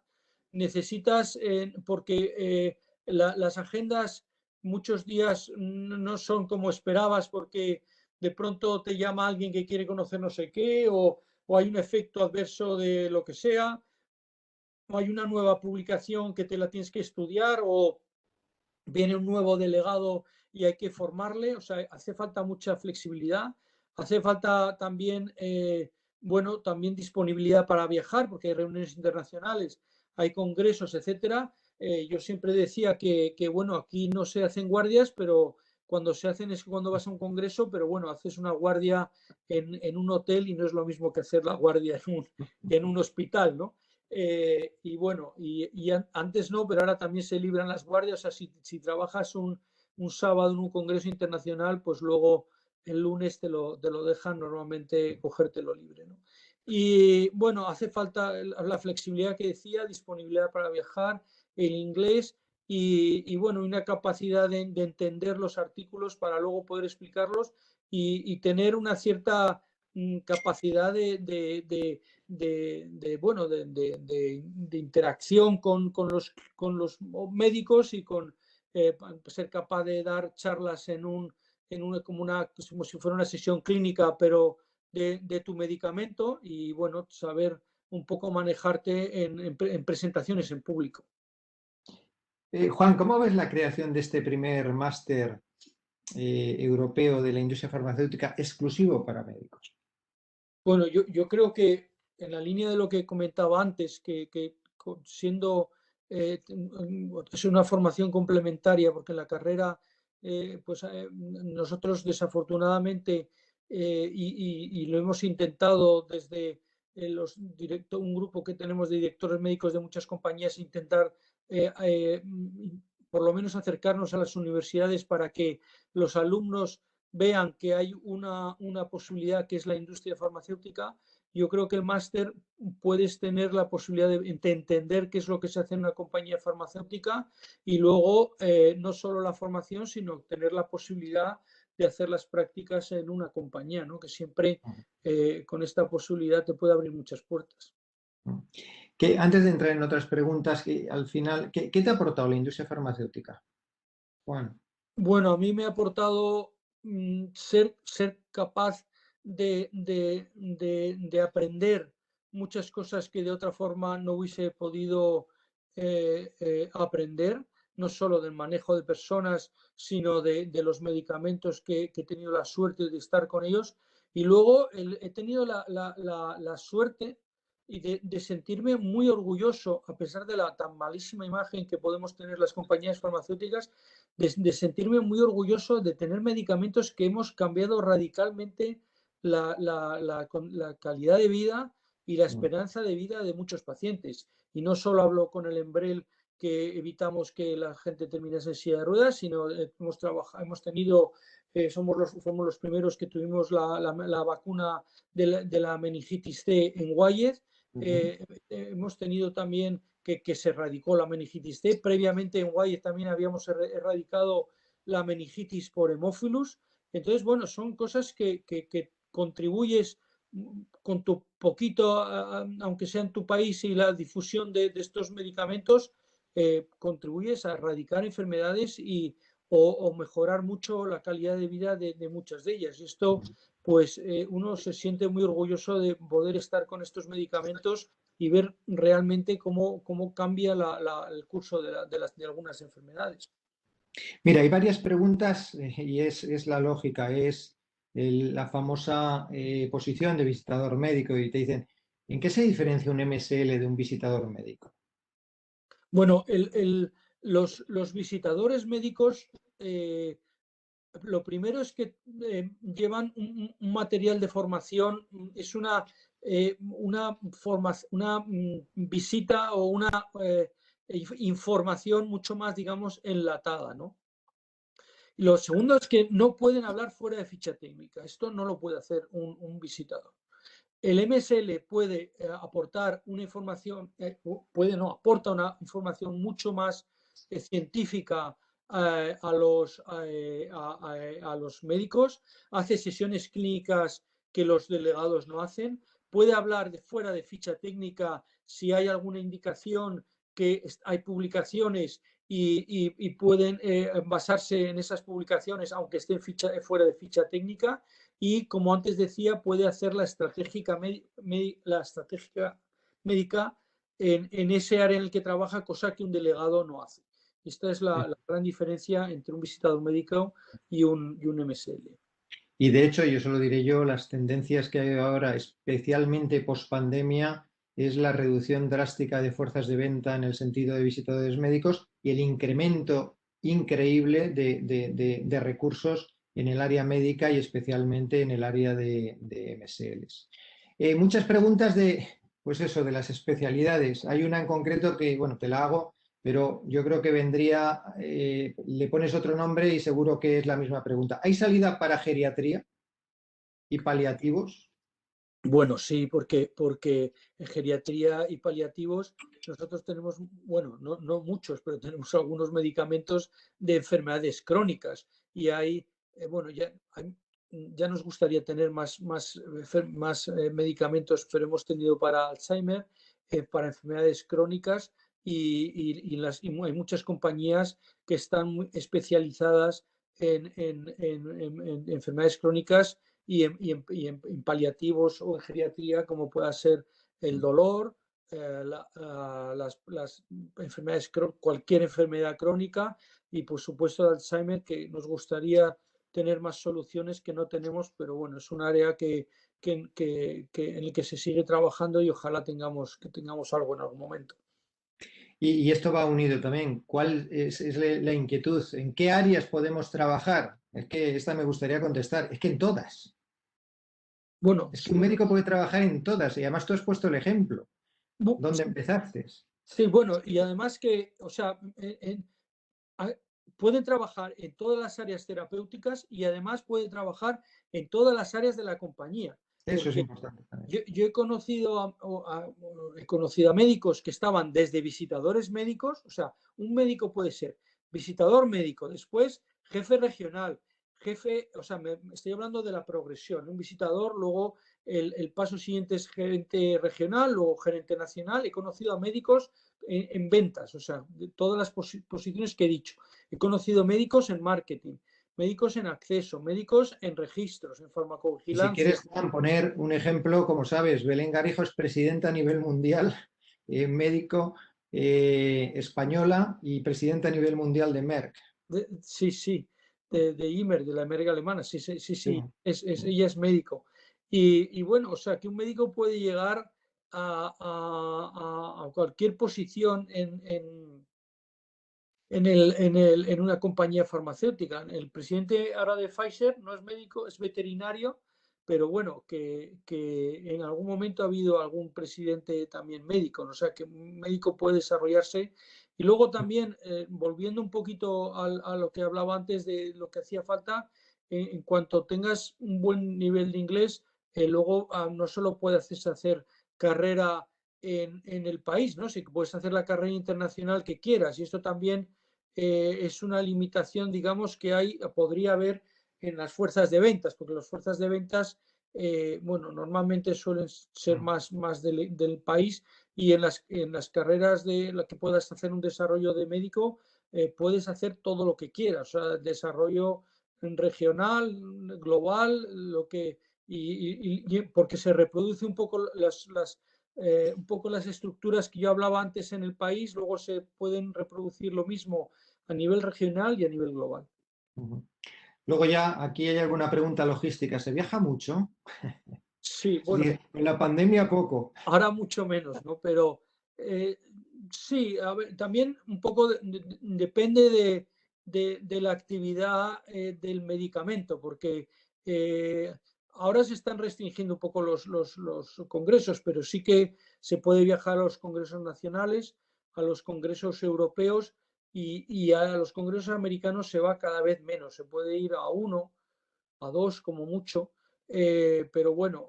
necesitas, porque las agendas muchos días no son como esperabas porque de pronto te llama alguien que quiere conocer no sé qué o hay un efecto adverso de lo que sea, o hay una nueva publicación que te la tienes que estudiar o viene un nuevo delegado y hay que formarle, o sea, hace falta mucha flexibilidad, hace falta también, bueno, también disponibilidad para viajar, porque hay reuniones internacionales, hay congresos, etcétera. Yo siempre decía bueno, aquí no se hacen guardias, pero cuando se hacen es cuando vas a un congreso, pero bueno, haces una guardia en un hotel y no es lo mismo que hacer la guardia en un hospital, ¿no? Y bueno, antes no, pero ahora también se libran las guardias. O sea, si trabajas un sábado en un congreso internacional, pues luego el lunes te lo dejan normalmente cogértelo libre, ¿no? Y bueno, hace falta la flexibilidad que decía, disponibilidad para viajar, el inglés bueno, una capacidad de entender los artículos para luego poder explicarlos y tener una cierta capacidad bueno, de interacción con los médicos y con ser capaz de dar charlas como si fuera una sesión clínica, pero de tu medicamento y bueno, saber un poco manejarte en presentaciones en público. Juan, ¿cómo ves la creación de este primer máster europeo de la industria farmacéutica exclusivo para médicos? Bueno, yo creo que en la línea de lo que comentaba antes, que siendo es una formación complementaria, porque en la carrera, pues nosotros desafortunadamente, y lo hemos intentado desde un grupo que tenemos de directores médicos de muchas compañías, intentar por lo menos acercarnos a las universidades para que los alumnos vean que hay una posibilidad que es la industria farmacéutica. Yo creo que el máster puedes tener la posibilidad de entender qué es lo que se hace en una compañía farmacéutica y luego no solo la formación, sino tener la posibilidad de hacer las prácticas en una compañía, ¿no? Que siempre con esta posibilidad te puede abrir muchas puertas. Antes de entrar en otras preguntas, al final, ¿qué te ha aportado la industria farmacéutica, Juan? Bueno, a mí me ha aportado ser capaz de aprender muchas cosas que de otra forma no hubiese podido aprender, no solo del manejo de personas, sino de los medicamentos que he tenido la suerte de estar con ellos. Y luego he tenido la suerte y de sentirme muy orgulloso, a pesar de la tan malísima imagen que podemos tener las compañías farmacéuticas, de sentirme muy orgulloso de tener medicamentos que hemos cambiado radicalmente la calidad de vida y la esperanza de vida de muchos pacientes. Y no solo hablo con el Enbrel que evitamos que la gente termine en silla de ruedas, sino hemos tenido, fuimos los primeros que tuvimos la vacuna de la meningitis C en Guayet. Hemos tenido también que se erradicó la meningitis C. Previamente en Guayet también habíamos erradicado la meningitis por hemófilus. Entonces, bueno, son cosas que contribuyes con tu poquito, aunque sea en tu país y la difusión de estos medicamentos, contribuyes a erradicar enfermedades o mejorar mucho la calidad de vida de muchas de ellas. Y esto, pues uno se siente muy orgulloso de poder estar con estos medicamentos y ver realmente cómo cambia el curso de algunas enfermedades. Mira, hay varias preguntas y es la lógica. la famosa posición de visitador médico y te dicen, ¿en qué se diferencia un MSL de un visitador médico? Bueno, los visitadores médicos, lo primero es que llevan un material de formación, es una visita o una información mucho más, digamos, enlatada, ¿no? Lo segundo es que no pueden hablar fuera de ficha técnica. Esto no lo puede hacer un visitador. El MSL puede aportar una información, aporta una información mucho más científica a los médicos, hace sesiones clínicas que los delegados no hacen, puede hablar de fuera de ficha técnica si hay alguna indicación que hay publicaciones y pueden basarse en esas publicaciones aunque estén fuera de ficha técnica y, como antes decía, puede hacer la estratégica médica en ese área en el que trabaja, cosa que un delegado no hace. Esta es la gran diferencia entre un visitador médico y un MSL. Y de hecho, yo solo diré yo, las tendencias que hay ahora, especialmente post pandemia, es la reducción drástica de fuerzas de venta en el sentido de visitadores médicos y el incremento increíble de recursos en el área médica y especialmente en el área de MSLs. Muchas preguntas pues eso, de las especialidades. Hay una en concreto que, bueno, te la hago, pero yo creo que vendría, le pones otro nombre y seguro que es la misma pregunta. ¿Hay salida para geriatría y paliativos? Bueno, sí, porque en geriatría y paliativos nosotros tenemos, bueno, no muchos, pero tenemos algunos medicamentos de enfermedades crónicas y bueno, ya nos gustaría tener más medicamentos, pero hemos tenido para Alzheimer, para enfermedades crónicas y hay muchas compañías que están muy especializadas en enfermedades crónicas y en paliativos o en geriatría, como pueda ser el dolor, las enfermedades, cualquier enfermedad crónica y, por supuesto, el Alzheimer, que nos gustaría tener más soluciones que no tenemos, pero bueno, es un área en el que se sigue trabajando y ojalá que tengamos algo en algún momento. Y esto va unido también. ¿Cuál es la inquietud? ¿En qué áreas podemos trabajar? Es que esta me gustaría contestar. Es que en todas. Bueno, Es que un médico puede trabajar en todas y además tú has puesto el ejemplo. ¿Dónde empezaste? sí, bueno, y además que, o sea, a- pueden trabajar en todas las áreas terapéuticas y además pueden trabajar en todas las áreas de la compañía, Eso es porque importante también. yo he conocido a médicos que estaban desde visitadores médicos, o sea, un médico puede ser visitador médico, después jefe regional, jefe, o sea, estoy hablando de la progresión, un visitador, luego el paso siguiente es gerente regional, luego gerente nacional. He conocido a médicos en ventas, o sea, de todas las posiciones que he dicho. He conocido médicos en marketing, médicos en acceso, médicos en registros, en Y si farmacovigilancia. quieres, Juan, poner un ejemplo, como sabes, Belén Garijo es presidenta a nivel mundial, médico española y presidenta a nivel mundial de Merck. Sí, sí, de Imer, de la América Alemana, sí, sí, sí, Sí. sí, ella es médico. Y bueno, o sea, que un médico puede llegar a cualquier posición en una compañía farmacéutica. El presidente ahora de Pfizer no es médico, es veterinario, pero bueno, que en algún momento ha habido algún presidente también médico, ¿no? O sea, que un médico puede desarrollarse. Y luego también, volviendo un poquito a lo que hablaba antes de lo que hacía falta, en cuanto tengas un buen nivel de inglés, luego no solo puedes hacer carrera en el país, ¿no? Sí que puedes hacer la carrera internacional que quieras y esto también es una limitación, digamos, podría haber en las fuerzas de ventas, porque las fuerzas de ventas, bueno, normalmente suelen ser más del país y en las carreras de las que puedas hacer un desarrollo de médico, puedes hacer todo lo que quieras, o sea, desarrollo regional, global, porque se reproduce un poco las estructuras que yo hablaba antes en el país, luego se pueden reproducir lo mismo a nivel regional y a nivel global. Luego ya aquí hay alguna pregunta logística. ¿Se viaja mucho? Sí, Es bueno, decir, con la pandemia poco. ahora mucho menos, ¿no? Pero eh, sí, a ver, también un poco depende de la actividad del medicamento, porque eh, ahora se están restringiendo un poco los congresos, pero sí que se puede viajar a los congresos nacionales, a los congresos europeos y a los congresos americanos se va cada vez menos. Se puede ir a uno, a dos como mucho, pero bueno,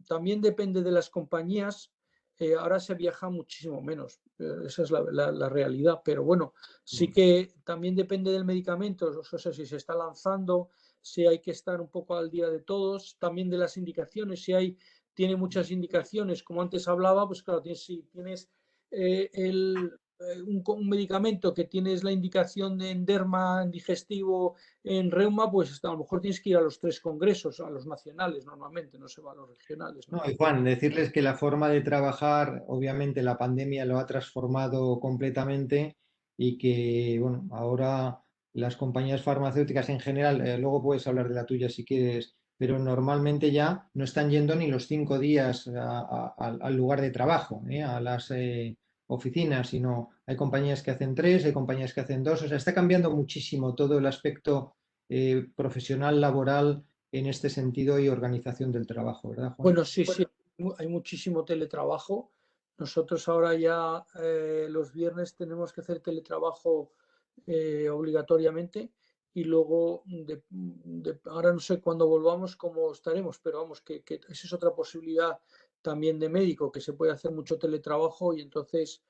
también depende de las compañías. Ahora se viaja muchísimo menos, esa es la realidad, pero bueno, sí que también depende del medicamento, o sea, si se está lanzando, si hay que estar un poco al día de todos, también de las indicaciones, tiene muchas indicaciones, como antes hablaba, pues claro, si tienes un medicamento que tienes la indicación de en derma, en digestivo, en reuma, pues a lo mejor tienes que ir a los 3 congresos, a los nacionales normalmente, no se va a los regionales, ¿no? No, y Juan, decirles que la forma de trabajar, obviamente la pandemia lo ha transformado completamente y que, bueno, ahora las compañías farmacéuticas en general, luego puedes hablar de la tuya si quieres, pero normalmente ya no están yendo ni los 5 días al lugar de trabajo, a las oficinas, sino hay compañías que hacen 3, hay compañías que hacen 2, o sea, está cambiando muchísimo todo el aspecto profesional, laboral en este sentido y organización del trabajo, ¿verdad, Juan? Bueno, sí, sí, hay muchísimo teletrabajo. Nosotros ahora ya los viernes tenemos que hacer teletrabajo obligatoriamente y luego ahora no sé cuándo volvamos cómo estaremos, pero vamos, que esa es otra posibilidad también de médico, que se puede hacer mucho teletrabajo y entonces,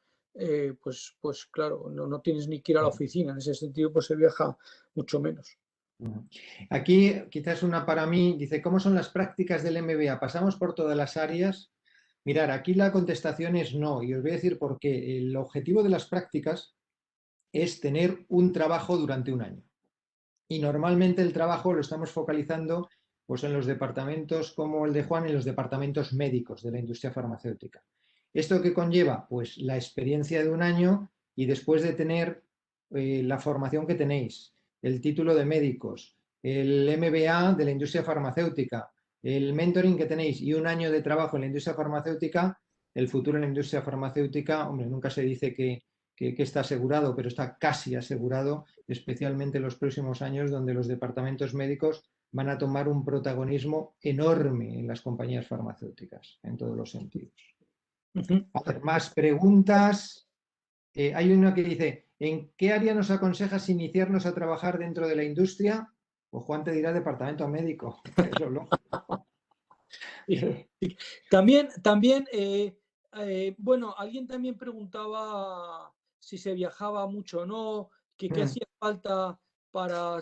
pues claro, no tienes ni que ir a la oficina. En ese sentido, pues se viaja mucho menos. Aquí quizás una para mí, dice, ¿cómo son las prácticas del MBA? ¿Pasamos por todas las áreas? Mirar, aquí la contestación es no, y os voy a decir por qué. El objetivo de las prácticas es tener un trabajo durante un año. Y normalmente el trabajo lo estamos focalizando pues, en los departamentos como el de Juan, en los departamentos médicos de la industria farmacéutica. ¿Esto qué conlleva? Pues la experiencia de un año y después de tener la formación que tenéis, el título de médicos, el MBA de la industria farmacéutica, el mentoring que tenéis y un año de trabajo en la industria farmacéutica, el futuro en la industria farmacéutica, hombre, nunca se dice que está asegurado, pero está casi asegurado, especialmente en los próximos años, donde los departamentos médicos van a tomar un protagonismo enorme en las compañías farmacéuticas, en todos los sentidos. A ver, más preguntas. Hay una que dice, ¿en qué área nos aconsejas iniciarnos a trabajar dentro de la industria? Pues Juan te dirá departamento médico. Eso lo... También, bueno, alguien también preguntaba si se viajaba mucho o no, que qué hacía falta para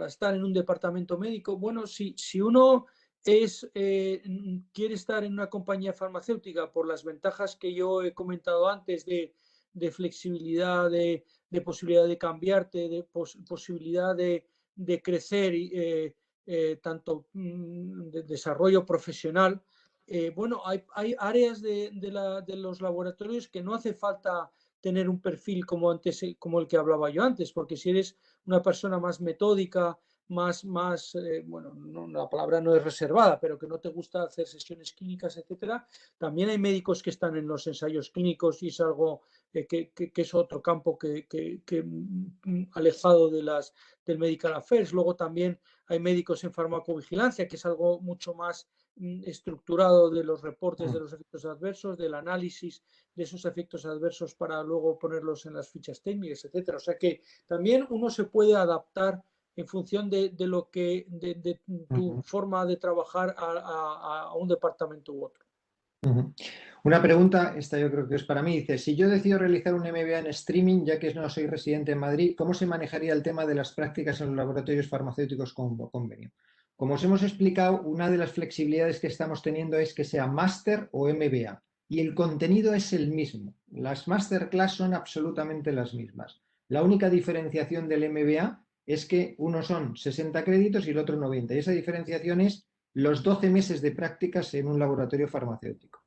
estar en un departamento médico. Bueno, si uno quiere estar en una compañía farmacéutica por las ventajas que yo he comentado antes de flexibilidad, de posibilidad de cambiarte, de posibilidad de crecer tanto de desarrollo profesional. Bueno, hay áreas de los laboratorios que no hace falta tener un perfil como antes, como el que hablaba yo antes, porque si eres una persona más metódica, bueno, la palabra no es reservada, pero que no te gusta hacer sesiones clínicas, etcétera, también hay médicos que están en los ensayos clínicos y es algo que es otro campo alejado del medical affairs. Luego también hay médicos en farmacovigilancia, que es algo mucho más estructurado de los reportes de los efectos adversos, del análisis de esos efectos adversos para luego ponerlos en las fichas técnicas, etcétera. O sea que también uno se puede adaptar en función de tu forma de trabajar a un departamento u otro. Una pregunta, esta yo creo que es para mí, dice, si yo decido realizar un MBA en streaming, ya que no soy residente en Madrid, ¿cómo se manejaría el tema de las prácticas en los laboratorios farmacéuticos con convenio? Como os hemos explicado, una de las flexibilidades que estamos teniendo es que sea máster o MBA y el contenido es el mismo. Las masterclass son absolutamente las mismas. La única diferenciación del MBA es que uno son 60 créditos y el otro 90. Y esa diferenciación es los 12 meses de prácticas en un laboratorio farmacéutico.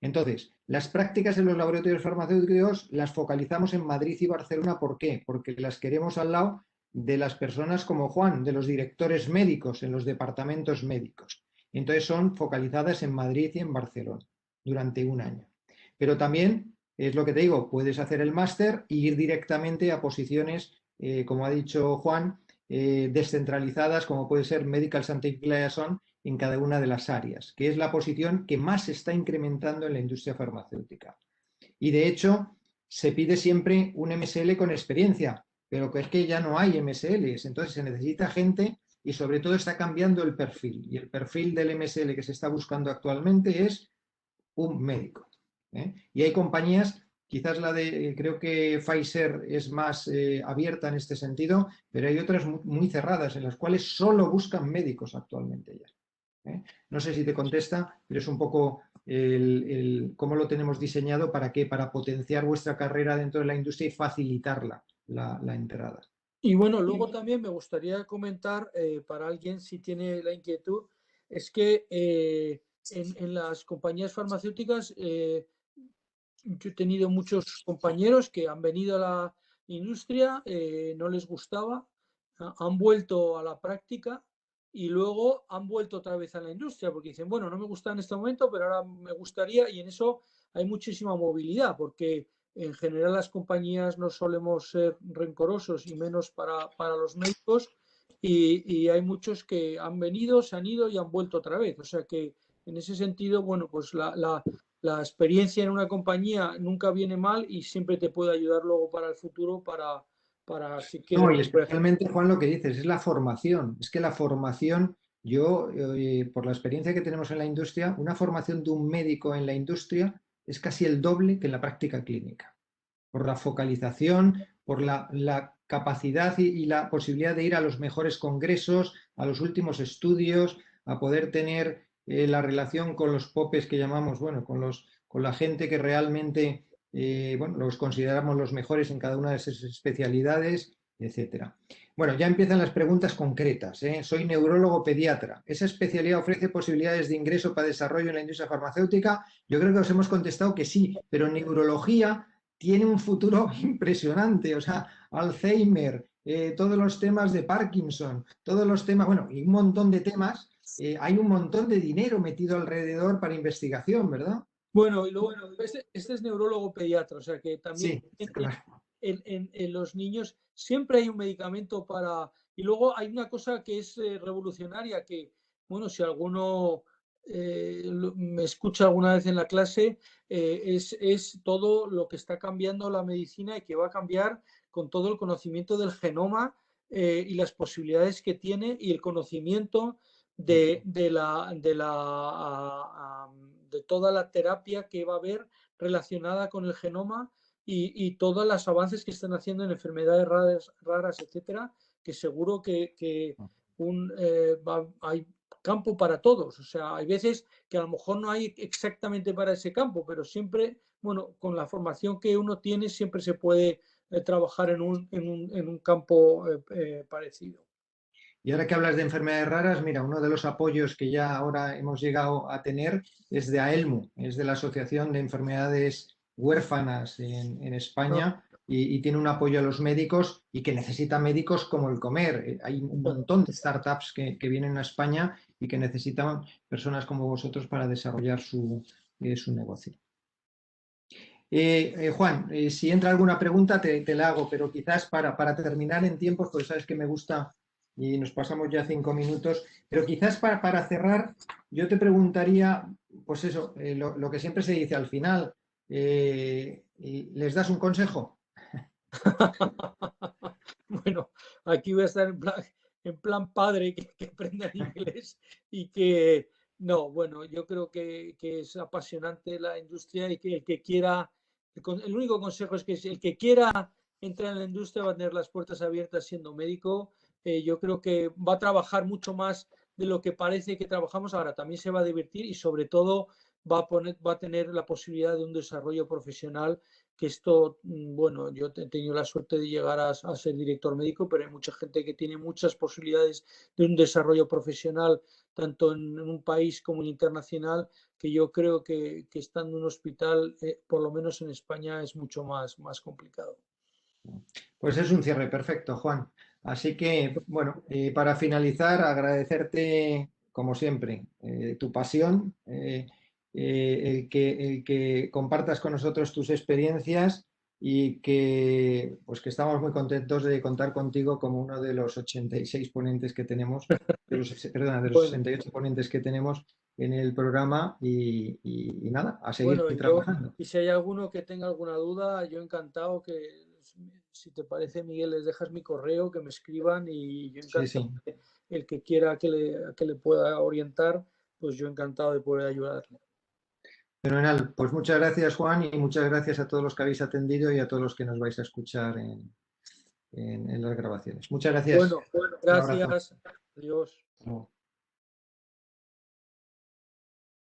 Entonces, las prácticas en los laboratorios farmacéuticos las focalizamos en Madrid y Barcelona. ¿Por qué? Porque las queremos al lado de las personas como Juan, de los directores médicos en los departamentos médicos. Entonces son focalizadas en Madrid y en Barcelona durante un año. Pero también, es lo que te digo, puedes hacer el máster e ir directamente a posiciones, como ha dicho Juan, descentralizadas, como puede ser Medical Scientific Liaison en cada una de las áreas, que es la posición que más se está incrementando en la industria farmacéutica. Y de hecho, se pide siempre un MSL con experiencia, pero que es que ya no hay MSLs, entonces se necesita gente y sobre todo está cambiando el perfil. Y el perfil del MSL que se está buscando actualmente es un médico. Y hay compañías, quizás creo que Pfizer es más abierta en este sentido, pero hay otras muy cerradas en las cuales solo buscan médicos actualmente ya. No sé si te contesta, pero es un poco cómo lo tenemos diseñado para qué, para potenciar vuestra carrera dentro de la industria y facilitarla la entrada. Y bueno, luego también me gustaría comentar para alguien si tiene la inquietud, es que en las compañías farmacéuticas yo he tenido muchos compañeros que han venido a la industria, no les gustaba, han vuelto a la práctica y luego han vuelto otra vez a la industria porque dicen, bueno, no me gusta en este momento, pero ahora me gustaría, y en eso hay muchísima movilidad porque en general las compañías no solemos ser rencorosos y menos para los médicos y hay muchos que han venido, se han ido y han vuelto otra vez. O sea que en ese sentido, bueno, pues la experiencia en una compañía nunca viene mal y siempre te puede ayudar luego para el futuro para si quieres No, y volver. especialmente, Juan, lo que dices es la formación. Es que la formación, yo, por la experiencia que tenemos en la industria, una formación de un médico en la industria es casi el doble que en la práctica clínica. Por la focalización, por la capacidad y la posibilidad de ir a los mejores congresos, a los últimos estudios, a poder tener la relación con los popes que llamamos, bueno, con la gente que realmente, bueno, los consideramos los mejores en cada una de esas especialidades, etcétera. Bueno, ya empiezan las preguntas concretas. Soy neurólogo pediatra. ¿Esa especialidad ofrece posibilidades de ingreso para desarrollo en la industria farmacéutica? Yo creo que os hemos contestado que sí, pero neurología tiene un futuro impresionante, o sea, Alzheimer, todos los temas de Parkinson, todos los temas, bueno, y un montón de temas, hay un montón de dinero metido alrededor para investigación, ¿verdad? Bueno, y luego, este es neurólogo pediatra, o sea que también Sí, claro. en los niños siempre hay un medicamento para... Y luego hay una cosa que es revolucionaria, que, bueno, si alguno me escucha alguna vez en la clase, es todo lo que está cambiando la medicina y que va a cambiar con todo el conocimiento del genoma y las posibilidades que tiene y el conocimiento de toda la terapia que va a haber relacionada con el genoma y todos los avances que están haciendo en enfermedades raras, etcétera, que seguro que hay campo para todos. O sea, hay veces que a lo mejor no hay exactamente para ese campo, pero siempre, bueno, con la formación que uno tiene, siempre se puede trabajar en un campo parecido. Y ahora que hablas de enfermedades raras, mira, uno de los apoyos que ya ahora hemos llegado a tener es de AELMU, es de la Asociación de Enfermedades Huérfanas en España y tiene un apoyo a los médicos y que necesita médicos como el comer. Hay un montón de startups que vienen a España y que necesitan personas como vosotros para desarrollar su negocio. Juan, si entra alguna pregunta te la hago, pero quizás para terminar en tiempos, pues sabes que me gusta y nos pasamos ya 5 minutos, pero quizás para cerrar, yo te preguntaría, pues eso, lo que siempre se dice al final, ¿les das un consejo? Bueno, aquí voy a estar en plan padre que aprendan inglés y que, no, bueno, yo creo que es apasionante la industria y que el que quiera, el único consejo es que el que quiera entrar en la industria va a tener las puertas abiertas siendo médico. Yo creo que va a trabajar mucho más de lo que parece que trabajamos ahora. También se va a divertir y sobre todo va a tener la posibilidad de un desarrollo profesional que esto, bueno, yo he tenido la suerte de llegar a ser director médico, pero hay mucha gente que tiene muchas posibilidades de un desarrollo profesional, tanto en un país como en internacional, que yo creo que estando en un hospital, por lo menos en España, es mucho más complicado. Pues es un cierre perfecto, Juan. Así que, bueno, para finalizar, agradecerte, como siempre, tu pasión, el que compartas con nosotros tus experiencias y que, pues que estamos muy contentos de contar contigo como uno de los 86 ponentes que tenemos, perdona, de los Bueno, 68 ponentes que tenemos en el programa y nada, a seguir bueno, trabajando. y si hay alguno que tenga alguna duda, yo encantado que, si te parece, Miguel, les dejas mi correo, que me escriban y yo Sí, encantado. sí. El que quiera que le pueda orientar, pues yo encantado de poder ayudarle. Fenomenal. Pues muchas gracias, Juan, y muchas gracias a todos los que habéis atendido y a todos los que nos vais a escuchar en las grabaciones. Muchas gracias. Bueno, Un abrazo. gracias. Adiós. Hasta luego.